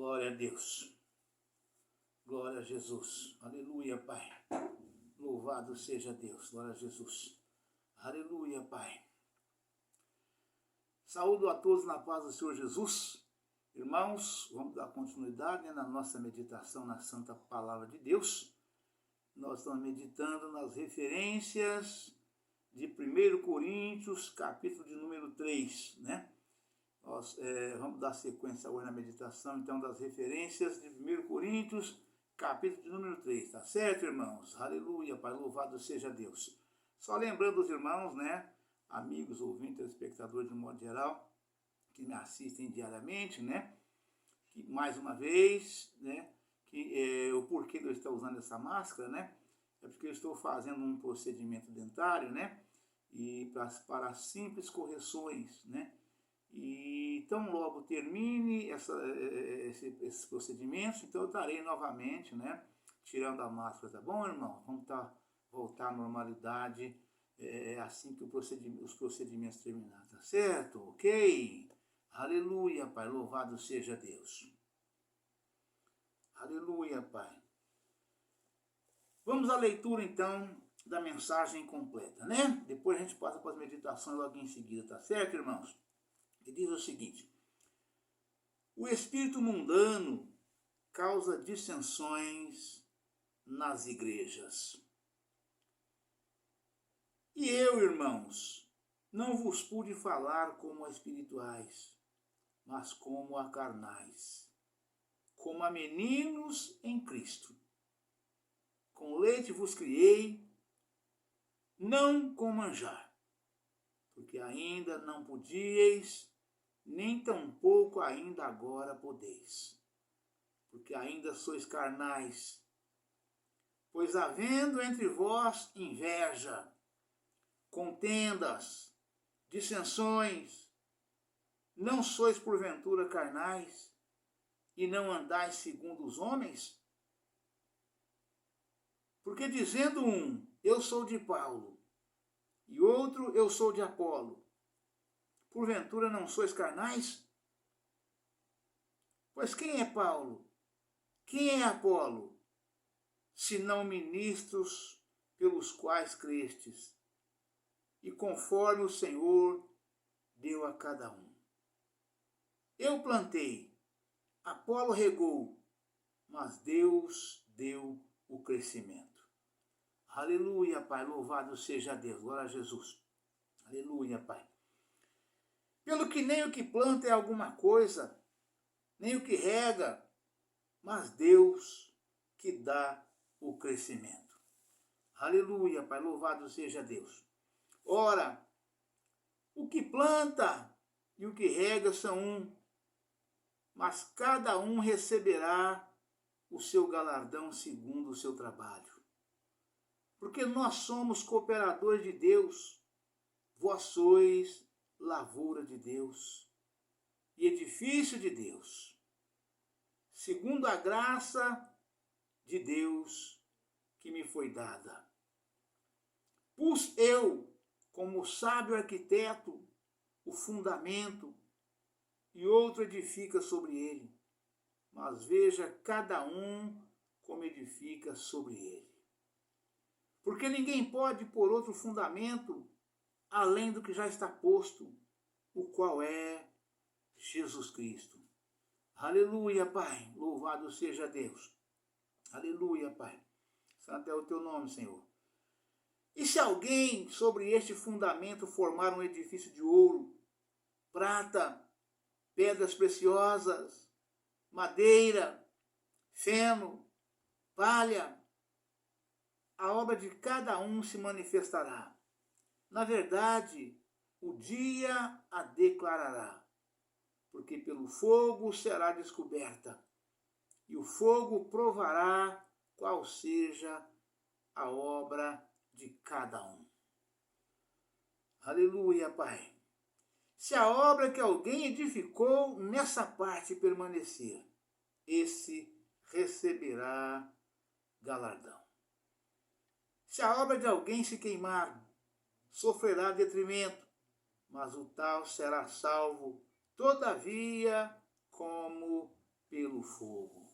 Glória a Deus. Glória a Jesus. Aleluia, Pai. Louvado seja Deus. Glória a Jesus. Aleluia, Pai. Saúdo a todos na paz do Senhor Jesus. Irmãos, vamos dar continuidade na nossa meditação na Santa Palavra de Deus. Nós estamos meditando nas referências de 1 Coríntios, capítulo de número 3, né? Nós vamos dar sequência hoje na meditação, então, das referências de 1 Coríntios, capítulo de número 3, tá certo, irmãos? Aleluia, Pai, louvado seja Deus. Só lembrando os irmãos, né, amigos, ouvintes, espectadores de um modo geral, que me assistem diariamente, né, que mais uma vez, né, que o porquê de eu estar usando essa máscara, né, é porque eu estou fazendo um procedimento dentário, né, e para simples correções, né, e tão logo termine esses procedimentos, então eu estarei novamente, né, tirando a máscara, tá bom, irmão? Vamos voltar à normalidade assim que os procedimentos terminarem, tá certo? Ok? Aleluia, Pai, louvado seja Deus. Aleluia, Pai. Vamos à leitura, então, da mensagem completa, né? Depois a gente passa para as meditações logo em seguida, tá certo, irmãos? Que diz o seguinte: o espírito mundano causa dissensões nas igrejas. E eu, irmãos, não vos pude falar como a espirituais, mas como a carnais, como a meninos em Cristo. Com leite vos criei, não com manjar, porque ainda não podíeis, nem tampouco ainda agora podeis, porque ainda sois carnais. Pois havendo entre vós inveja, contendas, dissensões, não sois porventura carnais, e não andais segundo os homens? Porque dizendo um, eu sou de Paulo, e outro, eu sou de Apolo, porventura não sois carnais? Pois quem é Paulo? Quem é Apolo? Senão ministros pelos quais crestes, e conforme o Senhor deu a cada um. Eu plantei, Apolo regou, mas Deus deu o crescimento. Aleluia, Pai, louvado seja Deus, glória a Jesus. Aleluia, Pai. Pelo que nem o que planta é alguma coisa, nem o que rega, mas Deus que dá o crescimento. Aleluia, Pai, louvado seja Deus. Ora, o que planta e o que rega são um, mas cada um receberá o seu galardão segundo o seu trabalho. Porque nós somos cooperadores de Deus, vós sois lavoura de Deus e edifício de Deus, segundo a graça de Deus que me foi dada. Pus eu, como sábio arquiteto, o fundamento, e outro edifica sobre ele. Mas veja cada um como edifica sobre ele. Porque ninguém pode pôr outro fundamento além do que já está posto, o qual é Jesus Cristo. Aleluia, Pai, louvado seja Deus. Aleluia, Pai. Santo é o teu nome, Senhor. E se alguém sobre este fundamento formar um edifício de ouro, prata, pedras preciosas, madeira, feno, palha, a obra de cada um se manifestará. Na verdade, o dia a declarará, porque pelo fogo será descoberta, e o fogo provará qual seja a obra de cada um. Aleluia, Pai. Se a obra que alguém edificou nessa parte permanecer, esse receberá galardão. Se a obra de alguém se queimar, sofrerá detrimento, mas o tal será salvo, todavia, como pelo fogo.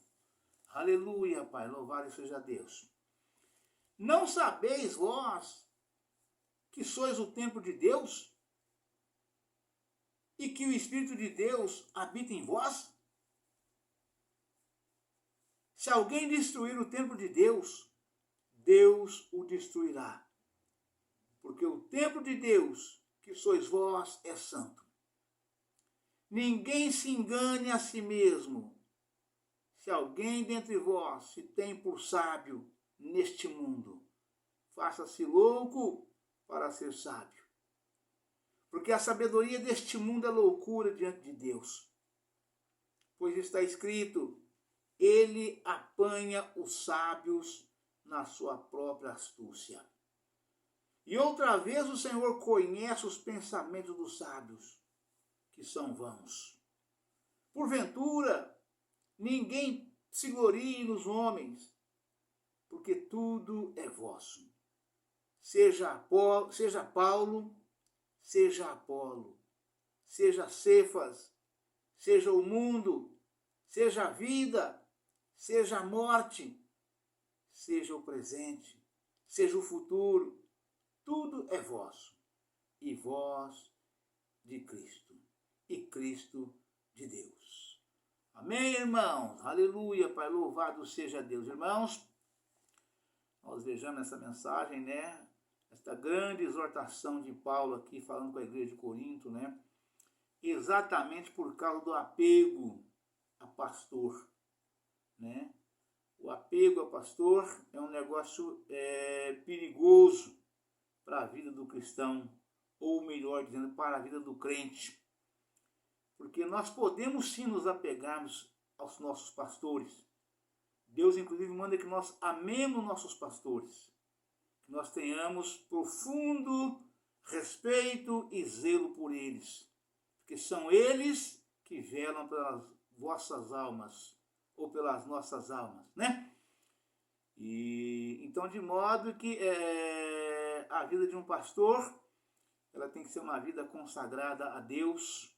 Aleluia, Pai, louvado seja Deus. Não sabeis vós que sois o templo de Deus e que o Espírito de Deus habita em vós? Se alguém destruir o templo de Deus, Deus o destruirá. Porque o templo de Deus, que sois vós, é santo. Ninguém se engane a si mesmo. Se alguém dentre vós se tem por sábio neste mundo, faça-se louco para ser sábio. Porque a sabedoria deste mundo é loucura diante de Deus. Pois está escrito, ele apanha os sábios na sua própria astúcia. E outra vez o Senhor conhece os pensamentos dos sábios, que são vãos. Porventura, ninguém se glorie nos homens, porque tudo é vosso. Seja Paulo, seja Apolo, seja Cefas, seja o mundo, seja a vida, seja a morte, seja o presente, seja o futuro, tudo é vosso, e vós de Cristo, e Cristo de Deus. Amém, irmãos? Aleluia, Pai, louvado seja Deus. Irmãos, nós vejamos essa mensagem, né? Esta grande exortação de Paulo aqui, falando com a igreja de Corinto, né? Exatamente por causa do apego a pastor, né? O apego a pastor é um negócio perigoso para a vida do cristão, ou melhor dizendo, para a vida do crente. Porque nós podemos sim nos apegarmos aos nossos pastores. Deus, inclusive, manda que nós amemos nossos pastores. Que nós tenhamos profundo respeito e zelo por eles. Porque são eles que velam pelas vossas almas, ou pelas nossas almas, né? E então, de modo que a vida de um pastor, ela tem que ser uma vida consagrada a Deus,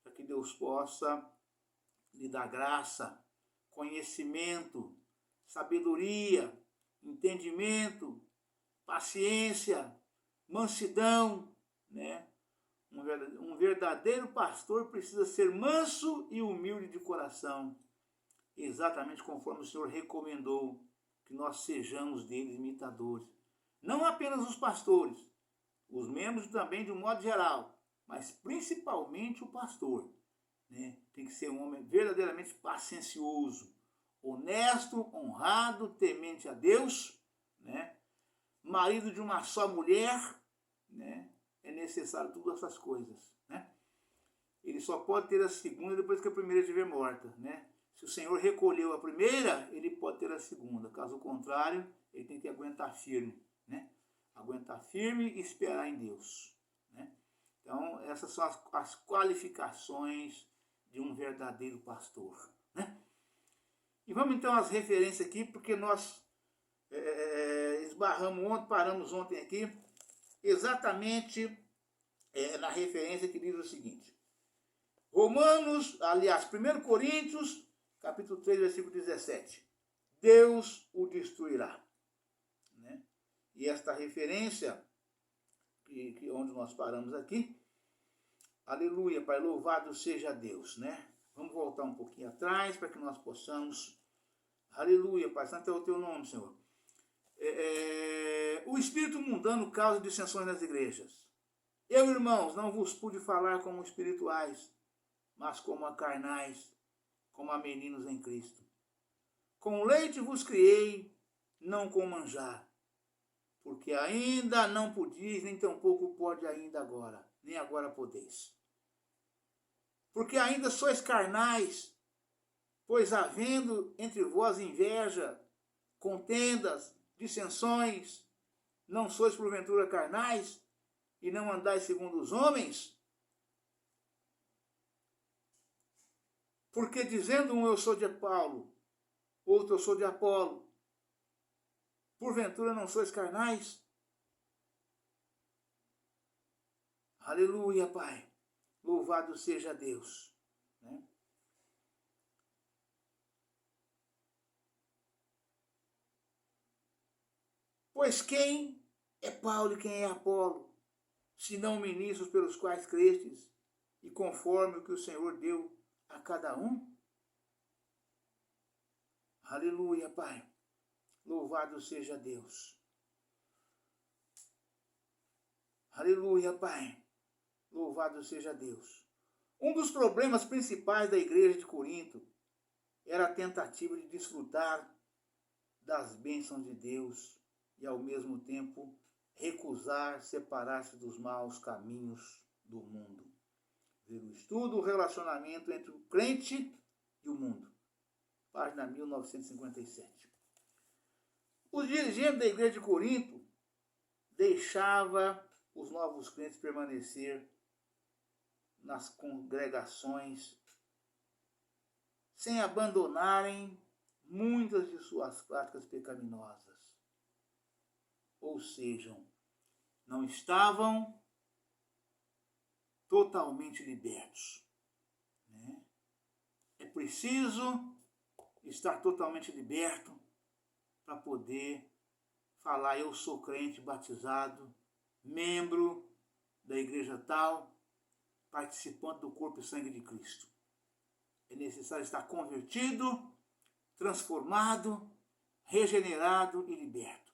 para que Deus possa lhe dar graça, conhecimento, sabedoria, entendimento, paciência, mansidão, né? Um verdadeiro pastor precisa ser manso e humilde de coração, exatamente conforme o Senhor recomendou que nós sejamos deles imitadores. Não apenas os pastores, os membros também de um modo geral, mas principalmente o pastor, né? Tem que ser um homem verdadeiramente paciencioso, honesto, honrado, temente a Deus, né? Marido de uma só mulher, né? É necessário todas essas coisas, né? Ele só pode ter a segunda depois que a primeira estiver morta, né? Se o Senhor recolheu a primeira, ele pode ter a segunda. Caso contrário, ele tem que aguentar firme, né? Aguentar firme e esperar em Deus, né? Então, essas são as qualificações de um verdadeiro pastor, né? E vamos então às referências aqui, porque nós paramos ontem aqui, exatamente na referência que diz o seguinte. Romanos, aliás, 1 Coríntios, capítulo 3, versículo 17. Deus o destruirá, né? E esta referência, onde nós paramos aqui, aleluia, Pai, louvado seja Deus, né? Vamos voltar um pouquinho atrás para que nós possamos, aleluia, Pai, santo é o teu nome, Senhor. O espírito mundano causa dissensões nas igrejas. Eu, irmãos, não vos pude falar como espirituais, mas como a carnais, como a meninos em Cristo. Com leite vos criei, não com manjar, porque ainda não podis, nem tampouco pode ainda agora, nem agora podeis. Porque ainda sois carnais, pois havendo entre vós inveja, contendas, dissensões, não sois porventura carnais, e não andais segundo os homens? Porque dizendo um eu sou de Paulo, outro eu sou de Apolo, porventura não sois carnais? Aleluia, Pai. Louvado seja Deus, né? Pois quem é Paulo e quem é Apolo, senão ministros pelos quais crestes, e conforme o que o Senhor deu a cada um? Aleluia, Pai. Louvado seja Deus. Aleluia, Pai. Louvado seja Deus. Um dos problemas principais da igreja de Corinto era a tentativa de desfrutar das bênçãos de Deus e, ao mesmo tempo, recusar separar-se dos maus caminhos do mundo. Ver o estudo, o relacionamento entre o crente e o mundo. Página 1957. Os dirigentes da igreja de Corinto deixavam os novos crentes permanecer nas congregações sem abandonarem muitas de suas práticas pecaminosas. Ou seja, não estavam totalmente libertos. Né? É preciso estar totalmente liberto para poder falar: eu sou crente batizado, membro da igreja tal, participante do corpo e sangue de Cristo. É necessário estar convertido, transformado, regenerado e liberto.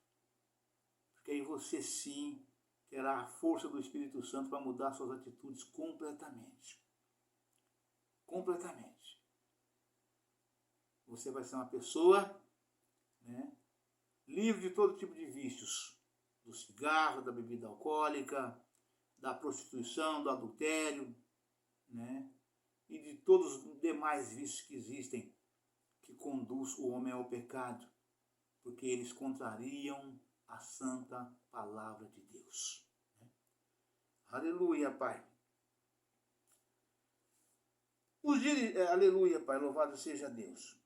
Porque aí você sim terá a força do Espírito Santo para mudar suas atitudes completamente. Completamente. Você vai ser uma pessoa, né, livre de todo tipo de vícios. Do cigarro, da bebida alcoólica, da prostituição, do adultério, né, e de todos os demais vícios que existem, que conduz o homem ao pecado, porque eles contrariam a santa palavra de Deus. Aleluia, Pai. Aleluia, Pai, louvado seja Deus.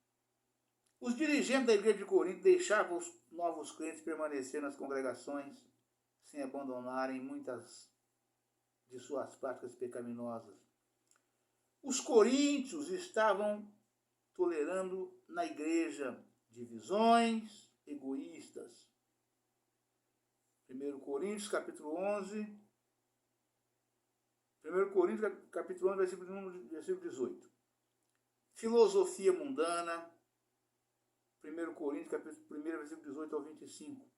Os dirigentes da igreja de Corinto deixavam os novos crentes permanecer nas congregações sem abandonarem muitas de suas práticas pecaminosas. Os coríntios estavam tolerando na igreja divisões egoístas. 1 Coríntios, capítulo 11, 1 Coríntios, capítulo 11, versículo 18. Filosofia mundana, 1 Coríntios, capítulo 1, versículo 18 ao 25.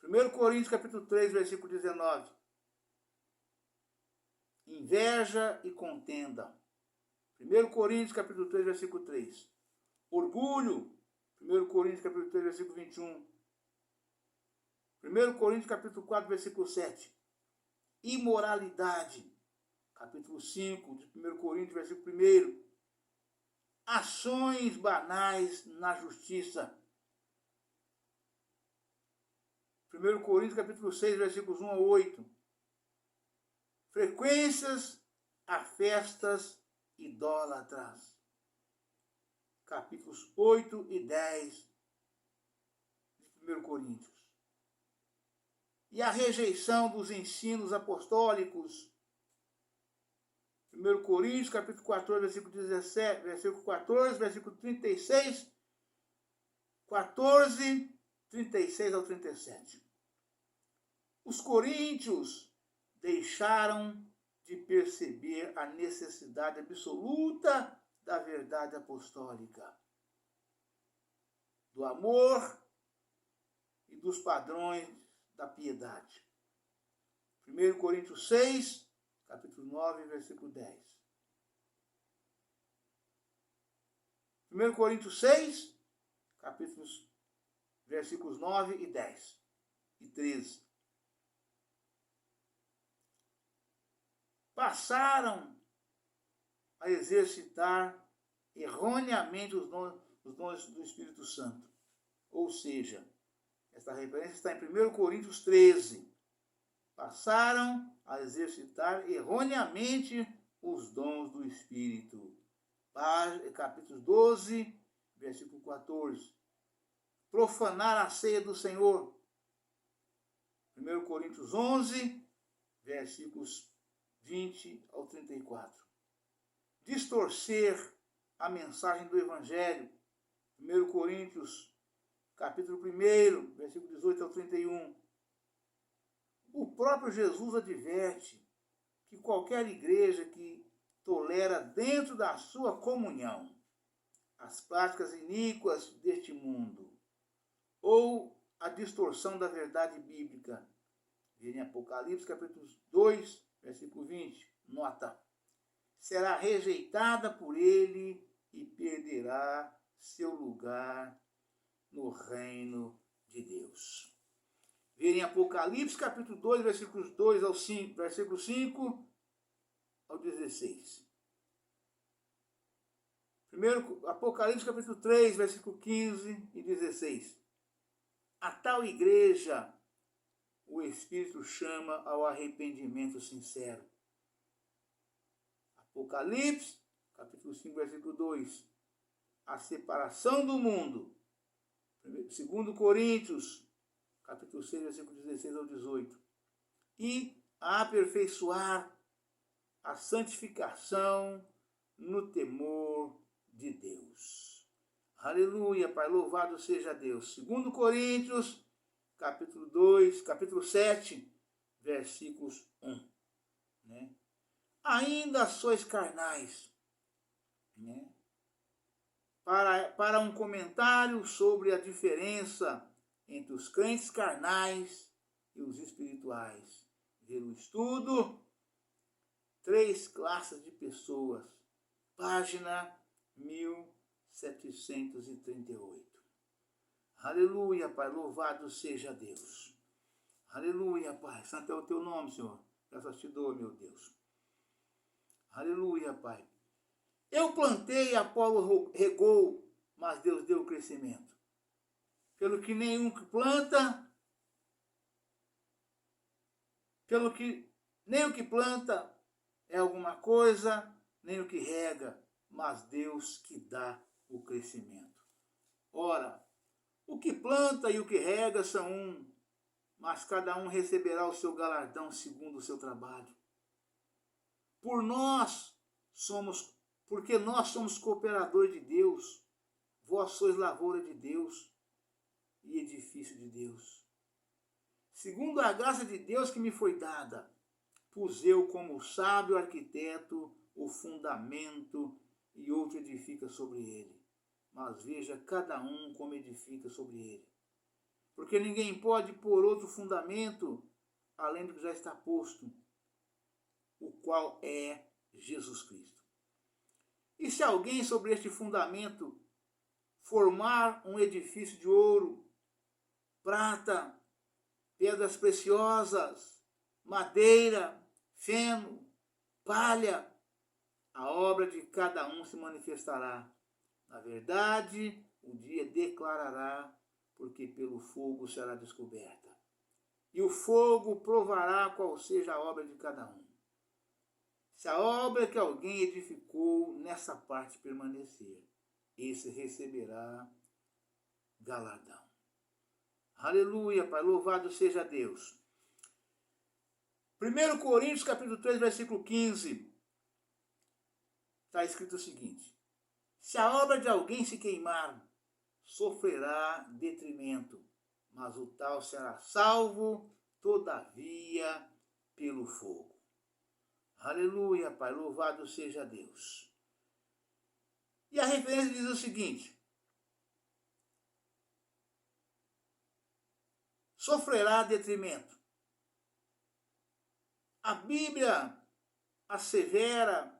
1 Coríntios, capítulo 3, versículo 19. Inveja e contenda. 1 Coríntios, capítulo 3, versículo 3. Orgulho. 1 Coríntios, capítulo 3, versículo 21. 1 Coríntios, capítulo 4, versículo 7. Imoralidade. Capítulo 5, de 1 Coríntios, versículo 1. Ações banais na justiça. 1 Coríntios, capítulo 6, versículos 1 a 8. Frequências a festas idólatras. Capítulos 8 e 10 de 1 Coríntios. E a rejeição dos ensinos apostólicos. 1 Coríntios, capítulo 14, versículo 17, versículo 14, versículo 36, 14, 36 ao 37. Os coríntios deixaram de perceber a necessidade absoluta da verdade apostólica, do amor e dos padrões da piedade. 1 Coríntios 6, capítulo 9, versículo 10. 1 Coríntios 6, capítulos, versículos 9 e 10 e 13. Passaram a exercitar erroneamente os dons do Espírito Santo. Ou seja, esta referência está em 1 Coríntios 13. Passaram a exercitar erroneamente os dons do Espírito. Capítulo 12, versículo 14. Profanar a ceia do Senhor. 1 Coríntios 11, versículos 20 ao 34. Distorcer a mensagem do Evangelho. 1 Coríntios capítulo 1, versículo 18 ao 31. O próprio Jesus adverte que qualquer igreja que tolera dentro da sua comunhão as práticas iníquas deste mundo ou a distorção da verdade bíblica, em Apocalipse capítulo 2, versículo 20, nota, será rejeitada por ele e perderá seu lugar no reino de Deus. Ver em Apocalipse capítulo 2, versículos 2 ao 5, versículo 5 ao 16. Primeiro, Apocalipse capítulo 3, versículo 15 e 16. A tal igreja o Espírito chama ao arrependimento sincero. Apocalipse, capítulo 5, versículo 2. A separação do mundo. 2 Coríntios, capítulo 6, versículo 16 ao 18. E a aperfeiçoar a santificação no temor de Deus. Aleluia, Pai, louvado seja Deus. 2 Coríntios, capítulo 7, versículos 1. Né? Ainda sois carnais. Né? Para um comentário sobre a diferença entre os crentes carnais e os espirituais. Ver o estudo, 3 classes de pessoas, página 1738. Aleluia, Pai, louvado seja Deus. Aleluia, Pai, santo é o teu nome, Senhor. Graças te dou, meu Deus. Aleluia, Pai. Eu plantei, Apolo regou, mas Deus deu o crescimento. Pelo que nenhum que planta, nem o que planta é alguma coisa, nem o que rega, mas Deus que dá o crescimento. Ora, o que planta e o que rega são um, mas cada um receberá o seu galardão segundo o seu trabalho. Porque nós somos cooperadores de Deus, vós sois lavoura de Deus e edifício de Deus. Segundo a graça de Deus que me foi dada, pus eu como sábio arquiteto o fundamento e outro edifica sobre ele. Mas veja cada um como edifica sobre ele. Porque ninguém pode pôr outro fundamento além do que já está posto, o qual é Jesus Cristo. E se alguém sobre este fundamento formar um edifício de ouro, prata, pedras preciosas, madeira, feno, palha, a obra de cada um se manifestará. Na verdade, o dia declarará, porque pelo fogo será descoberta. E o fogo provará qual seja a obra de cada um. Se a obra que alguém edificou nessa parte permanecer, esse receberá galardão. Aleluia, Pai, louvado seja Deus. 1 Coríntios, capítulo 3, versículo 15, está escrito o seguinte: se a obra de alguém se queimar, sofrerá detrimento, mas o tal será salvo, todavia, pelo fogo. Aleluia, Pai, louvado seja Deus. E a referência diz o seguinte: sofrerá detrimento. A Bíblia assevera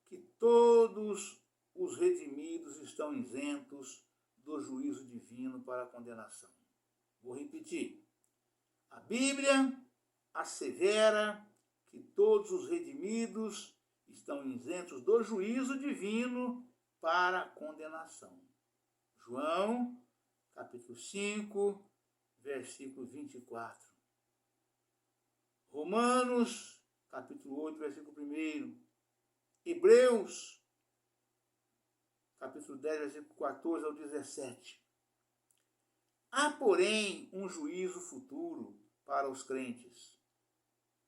que todos os redimidos estão isentos do juízo divino para a condenação. Vou repetir. A Bíblia assevera que todos os redimidos estão isentos do juízo divino para a condenação. João, capítulo 5, versículo 24. Romanos, capítulo 8, versículo 1. Hebreus, capítulo 10, versículo 14 ao 17. Há, porém, um juízo futuro para os crentes.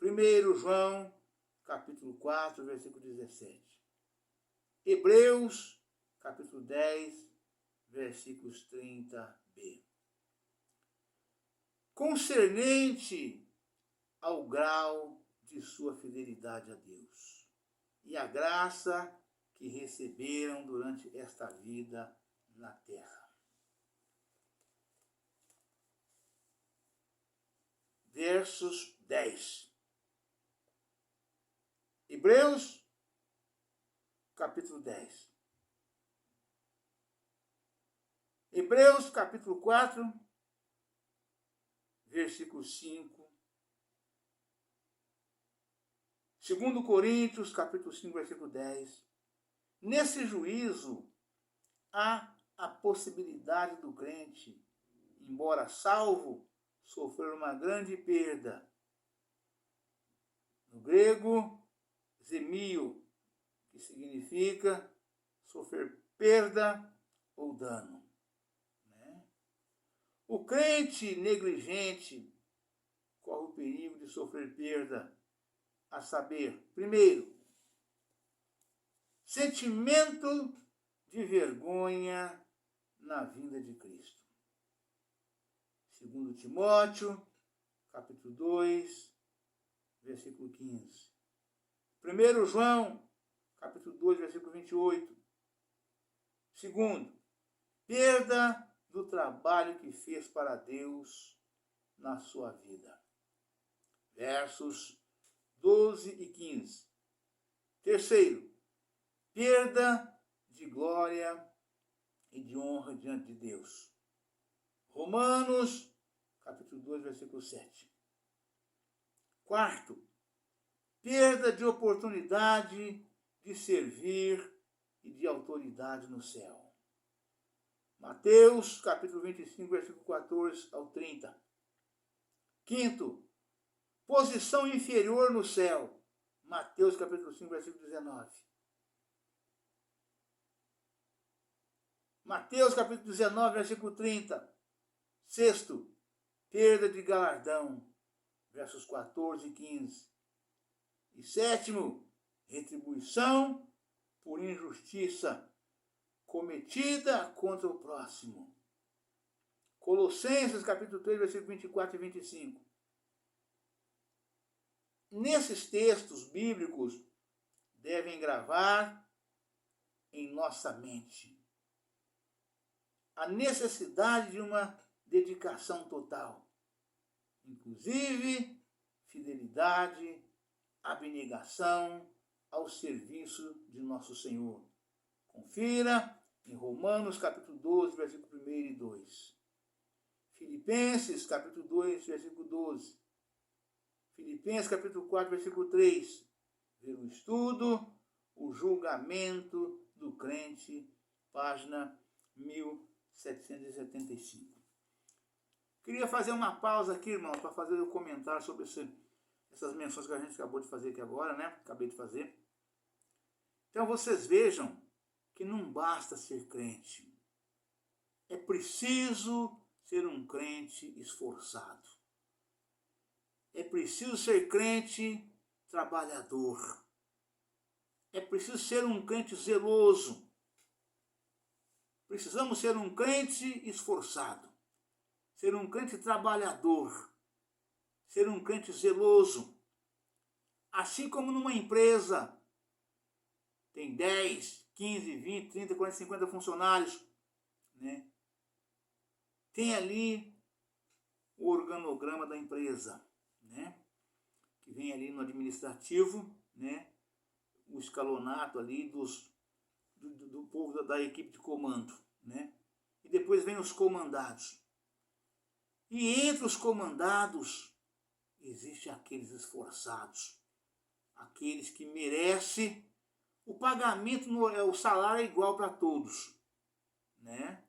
1 João, capítulo 4, versículo 17. Hebreus, capítulo 10, versículos 30b. Concernente ao grau de sua fidelidade a Deus e a graça que receberam durante esta vida na terra. Versos 10. Hebreus, capítulo 10. Hebreus, capítulo 4, versículo 5. 2 Coríntios, capítulo 5, versículo 10. Nesse juízo, há a possibilidade do crente, embora salvo, sofrer uma grande perda. No grego, zemio, que significa sofrer perda ou dano. O crente negligente corre o perigo de sofrer perda, a saber, primeiro, sentimento de vergonha na vinda de Cristo. 2 Timóteo, capítulo 2, versículo 15. 1 João, capítulo 2, versículo 28. Segundo, perda do trabalho que fez para Deus na sua vida. Versos 12 e 15. Terceiro, perda de glória e de honra diante de Deus. Romanos, capítulo 2, versículo 7. Quarto, perda de oportunidade de servir e de autoridade no céu. Mateus, capítulo 25, versículo 14 ao 30. Quinto, posição inferior no céu. Mateus, capítulo 5, versículo 19. Mateus, capítulo 19, versículo 30. Sexto, perda de galardão. Versos 14 e 15. E sétimo, retribuição por injustiça cometida contra o próximo. Colossenses, capítulo 3, versículo 24 e 25. Nesses textos bíblicos, devem gravar em nossa mente a necessidade de uma dedicação total, inclusive fidelidade, abnegação ao serviço de nosso Senhor. Confira em Romanos, capítulo 12, versículo 1 e 2. Filipenses, capítulo 2, versículo 12. Filipenses, capítulo 4, versículo 3. Ver o estudo, o julgamento do crente, página 1775. Queria fazer uma pausa aqui, irmãos, para fazer um comentário sobre essas menções que a gente acabou de fazer aqui agora, né? Acabei de fazer. Então vocês vejam que não basta ser crente. É preciso ser um crente esforçado. É preciso ser crente trabalhador. É preciso ser um crente zeloso. Precisamos ser um crente esforçado. Ser um crente trabalhador. Ser um crente zeloso. Assim como numa empresa tem 10, 15, 20, 30, 40, 50 funcionários, né? Tem ali o organograma da empresa, né? Que vem ali no administrativo, né? O escalonato ali do povo da equipe de comando, né? E depois vem os comandados. E entre os comandados existem aqueles esforçados, aqueles que merecem o pagamento, o salário é igual para todos, né?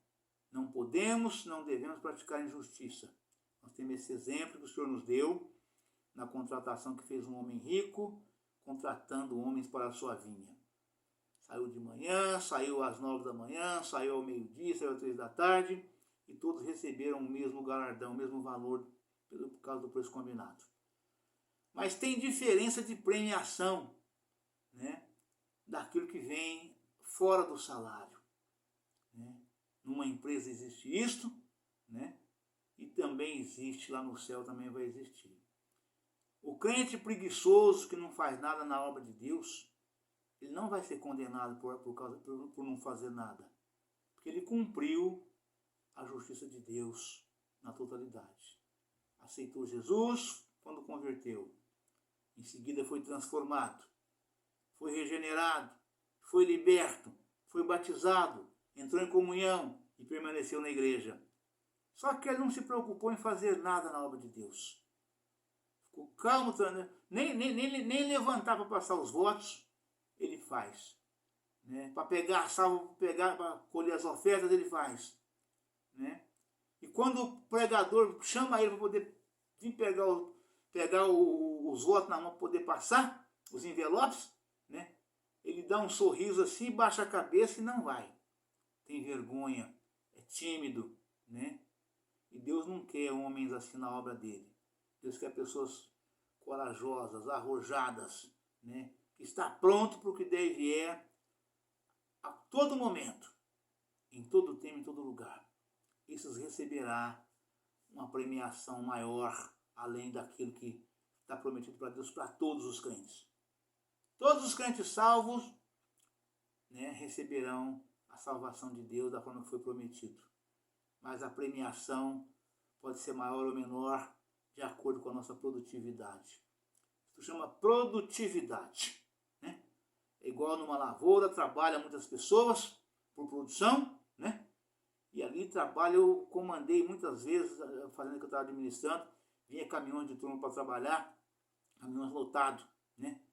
Não podemos, não devemos praticar injustiça. Nós temos esse exemplo que o Senhor nos deu na contratação que fez um homem rico, contratando homens para a sua vinha. Saiu de manhã, saiu às 9 da manhã, saiu ao meio-dia, saiu às 3 da tarde, e todos receberam o mesmo galardão, o mesmo valor, por causa do preço combinado. Mas tem diferença de premiação, né? Daquilo que vem fora do salário, né? numa empresa existe isto, né? E também existe lá no céu, também vai existir. O crente preguiçoso que não faz nada na obra de Deus, ele não vai ser condenado por não fazer nada. Porque ele cumpriu a justiça de Deus na totalidade. Aceitou Jesus quando converteu. Em seguida foi transformado, foi regenerado, foi liberto, foi batizado, entrou em comunhão e permaneceu na igreja. Só que ele não se preocupou em fazer nada na obra de Deus. Ficou calmo, nem levantar para passar os votos, ele faz. Né? Para pegar a salva, para colher as ofertas, ele faz. Né? E quando o pregador chama ele para poder vir pegar os votos na mão para poder passar, os envelopes, né? Ele dá um sorriso assim, baixa a cabeça e não vai. Tem vergonha, é tímido, né? E Deus não quer homens assim na obra dele. Deus quer pessoas corajosas, arrojadas, né? Que está pronto para o que deve a todo momento, em todo tempo, em todo lugar. Esses receberá uma premiação maior, além daquilo que está prometido para Deus, para todos os crentes. Todos os crentes salvos, né, receberão a salvação de Deus da forma que foi prometido. Mas a premiação pode ser maior ou menor de acordo com a nossa produtividade. Isso chama produtividade. Né? É igual numa lavoura, trabalha muitas pessoas por produção, né? E ali trabalho, eu comandei muitas vezes, fazendo que eu estava administrando, vinha caminhões de turma para trabalhar, caminhões lotados, né?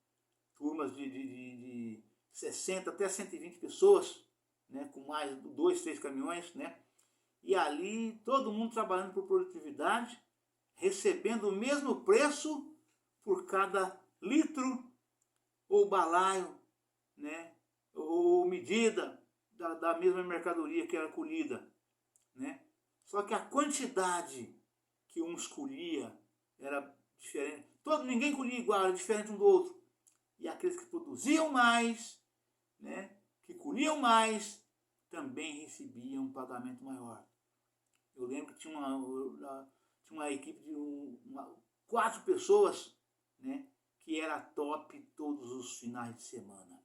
Turmas de 60 até 120 pessoas, né? Com mais 2, 3 caminhões, né? E ali todo mundo trabalhando por produtividade, recebendo o mesmo preço por cada litro ou balaio, né? Ou medida da mesma mercadoria que era colhida, né? Só que a quantidade que uns colhia era diferente. Ninguém colhia igual, era diferente um do outro. E aqueles que produziam mais, né? Que colhiam mais, também recebiam um pagamento maior. Eu lembro que tinha uma equipe de 4 pessoas, né? Que era top todos os finais de semana.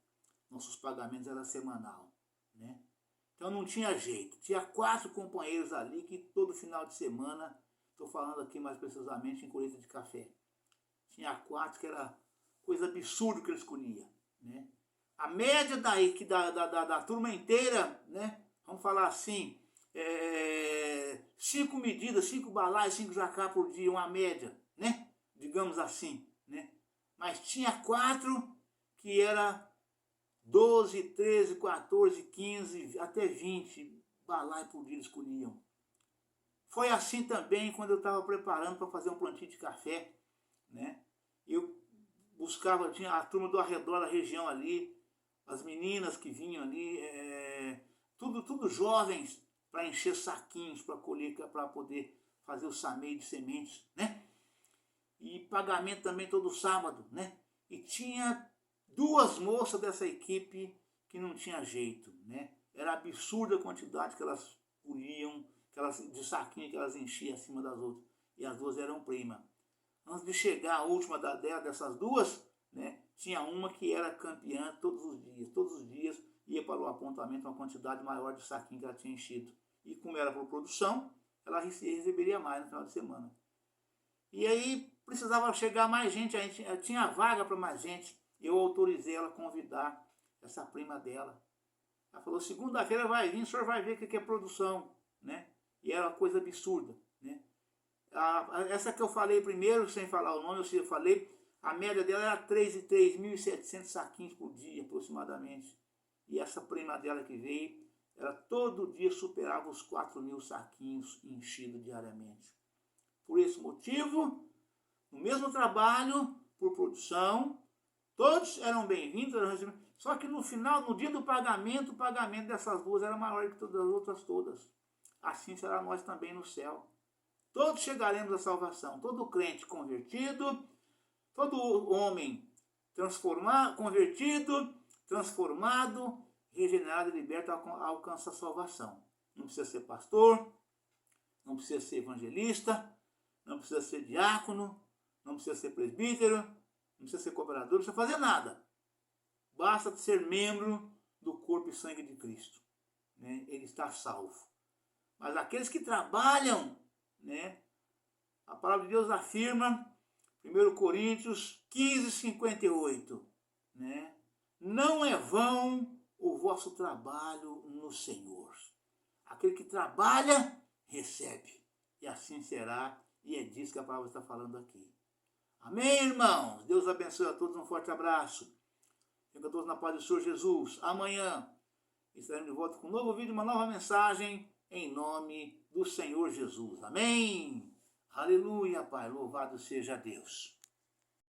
Nossos pagamentos eram semanal, né? Então não tinha jeito. Tinha 4 companheiros ali que todo final de semana, estou falando aqui mais precisamente em colheita de café, tinha 4 que era coisa absurda que eles colhiam, né? A média da turma inteira, né? Vamos falar assim, 5 medidas, 5 balaios, 5 jacá por dia, uma média, né? Digamos assim, né? Mas tinha 4 que era 12, 13, 14, 15, até 20 balai por dia eles colhiam. Foi assim também quando eu estava preparando para fazer um plantio de café, né? Eu buscava, tinha a turma do arredor da região ali, as meninas que vinham ali, tudo jovens, para encher saquinhos, para colher, para poder fazer o sameio de sementes, né? E pagamento também todo sábado, né? E tinha 2 moças dessa equipe que não tinha jeito, né? Era absurda a quantidade que elas colhiam, de saquinho que elas enchiam acima das outras. E as 2 eram prima. Antes de chegar a última dessas 2, né, tinha uma que era campeã todos os dias. Todos os dias ia para o apontamento uma quantidade maior de saquinho que ela tinha enchido. E como era por produção, ela receberia mais no final de semana. E aí precisava chegar mais gente, a gente tinha vaga para mais gente. Eu autorizei ela a convidar essa prima dela. Ela falou, segunda-feira vai vir, o senhor vai ver o que é produção, né? E era uma coisa absurda, né? Essa que eu falei primeiro, sem falar o nome, eu falei, a média dela era 3.700 saquinhos por dia, aproximadamente. E essa prima dela que veio, ela todo dia superava os 4.000 saquinhos enchidos diariamente. Por esse motivo, no mesmo trabalho, por produção, todos eram bem-vindos, só que no final, no dia do pagamento, o pagamento dessas 2 era maior que todas as outras todas. Assim será nós também no céu. Todos chegaremos à salvação, todo crente convertido, todo homem convertido, transformado, regenerado e liberto alcança a salvação. Não precisa ser pastor, não precisa ser evangelista, não precisa ser diácono, não precisa ser presbítero, não precisa ser cooperador, não precisa fazer nada. Basta ser membro do corpo e sangue de Cristo. Né? Ele está salvo. Mas aqueles que trabalham, né? A palavra de Deus afirma, 1 Coríntios 15, 58, né? Não é vão o vosso trabalho no Senhor. Aquele que trabalha, recebe. E assim será, e é disso que a palavra está falando aqui. Amém, irmãos? Deus abençoe a todos, um forte abraço. Fiquem todos na paz do Senhor Jesus. Amanhã estaremos de volta com um novo vídeo, uma nova mensagem, em nome do Senhor Jesus. Amém? Aleluia, Pai. Louvado seja Deus.